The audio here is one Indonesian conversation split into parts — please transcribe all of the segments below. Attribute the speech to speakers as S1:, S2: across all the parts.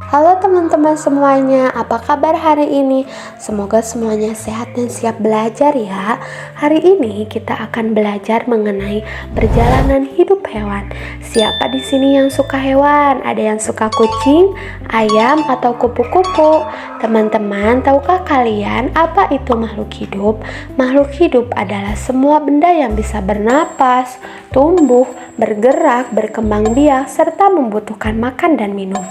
S1: Halo teman-teman semuanya, apa kabar hari ini? Semoga semuanya sehat dan siap belajar ya. Hari ini kita akan belajar mengenai perjalanan hidup hewan. Siapa di sini yang suka hewan? Ada yang suka kucing, ayam, atau kupu-kupu? Teman-teman, tahukah kalian apa itu makhluk hidup? Makhluk hidup adalah semua benda yang bisa bernapas, tumbuh, bergerak, berkembang biak, serta membutuhkan makan dan minum.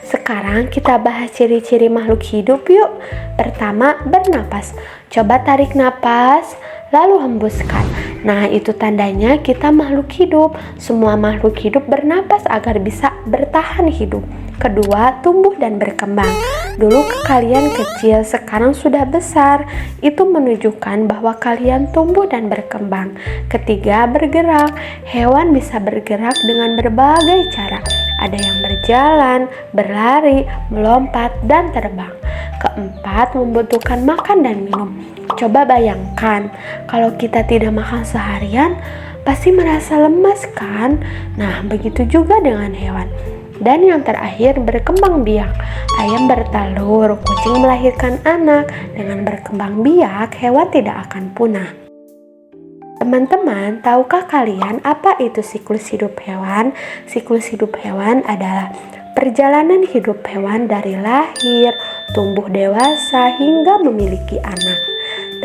S1: Sekarang kita bahas ciri-ciri makhluk hidup yuk. Pertama, bernapas. Coba tarik napas, lalu hembuskan. Nah, itu tandanya kita makhluk hidup. Semua makhluk hidup bernapas agar bisa bertahan hidup. Kedua, tumbuh dan berkembang. Dulu kalian kecil, sekarang sudah besar. Itu menunjukkan bahwa kalian tumbuh dan berkembang. Ketiga, bergerak. Hewan bisa bergerak dengan berbagai cara. Ada yang berjalan, berlari, melompat, dan terbang. Keempat, membutuhkan makan dan minum. Coba bayangkan, kalau kita tidak makan seharian, pasti merasa lemas kan? Nah, begitu juga dengan hewan. Dan yang terakhir, berkembang biak. Ayam bertelur, kucing melahirkan anak. Dengan berkembang biak, hewan tidak akan punah. Teman-teman, tahukah kalian apa itu siklus hidup hewan? Siklus hidup hewan adalah perjalanan hidup hewan dari lahir, tumbuh dewasa, hingga memiliki anak.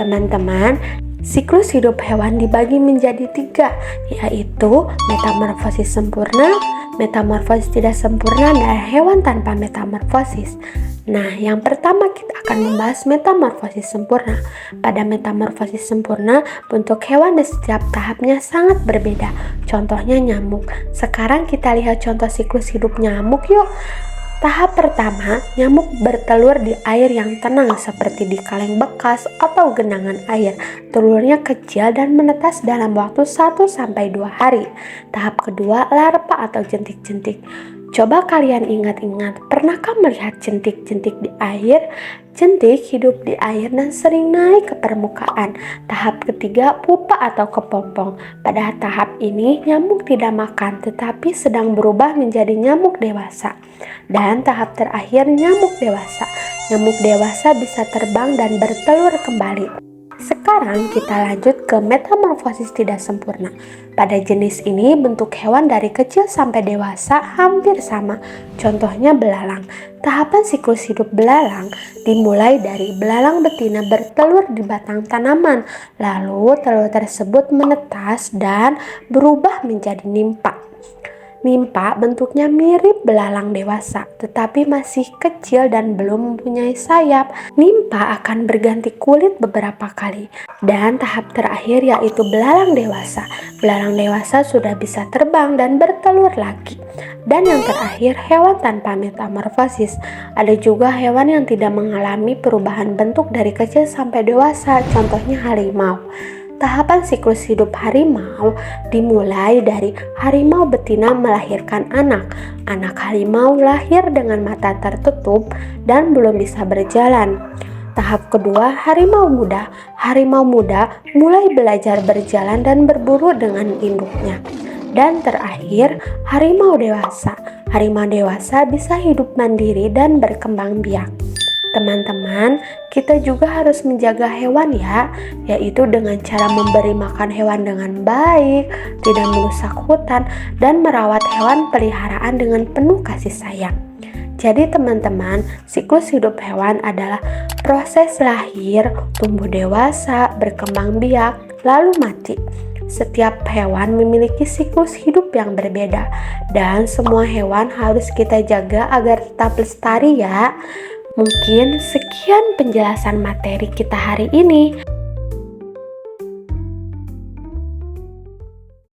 S1: Teman-teman, siklus hidup hewan dibagi menjadi 3, yaitu metamorfosis sempurna, metamorfosis tidak sempurna, dan hewan tanpa metamorfosis. Nah, yang pertama kita akan membahas metamorfosis sempurna. Pada metamorfosis sempurna, bentuk hewan di setiap tahapnya sangat berbeda. Contohnya nyamuk. Sekarang kita lihat contoh siklus hidup nyamuk yuk. Tahap pertama, nyamuk bertelur di air yang tenang seperti di kaleng bekas atau genangan air. Telurnya kecil dan menetas dalam waktu 1-2 hari. Tahap kedua, larva atau jentik-jentik. Coba kalian ingat-ingat, pernahkah melihat jentik-jentik di air? Jentik hidup di air dan sering naik ke permukaan. Tahap ketiga, pupa atau kepompong. Pada tahap ini, nyamuk tidak makan tetapi sedang berubah menjadi nyamuk dewasa. Dan tahap terakhir, nyamuk dewasa. Nyamuk dewasa bisa terbang dan bertelur kembali. Sekarang kita lanjut ke metamorfosis tidak sempurna. Pada jenis ini bentuk hewan dari kecil sampai dewasa hampir sama. Contohnya belalang. Tahapan siklus hidup belalang dimulai dari belalang betina bertelur di batang tanaman. Lalu telur tersebut menetas dan berubah menjadi nimpa. Nimpa bentuknya mirip belalang dewasa, tetapi masih kecil dan belum mempunyai sayap. Nimpa akan berganti kulit beberapa kali. Dan tahap terakhir yaitu belalang dewasa. Belalang dewasa sudah bisa terbang dan bertelur lagi. Dan yang terakhir, hewan tanpa metamorfosis. Ada juga hewan yang tidak mengalami perubahan bentuk dari kecil sampai dewasa, contohnya harimau. Tahapan siklus hidup harimau dimulai dari harimau betina melahirkan anak. Anak harimau lahir dengan mata tertutup dan belum bisa berjalan. Tahap kedua, harimau muda. Harimau muda mulai belajar berjalan dan berburu dengan induknya. Dan terakhir, harimau dewasa. Harimau dewasa bisa hidup mandiri dan berkembang biak. Teman-teman, kita juga harus menjaga hewan ya, yaitu dengan cara memberi makan hewan dengan baik, tidak merusak hutan, dan merawat hewan peliharaan dengan penuh kasih sayang. Jadi teman-teman, siklus hidup hewan adalah proses lahir, tumbuh dewasa, berkembang biak, lalu mati. Setiap hewan memiliki siklus hidup yang berbeda, dan semua hewan harus kita jaga agar tetap lestari ya. Mungkin sekian penjelasan materi kita hari ini.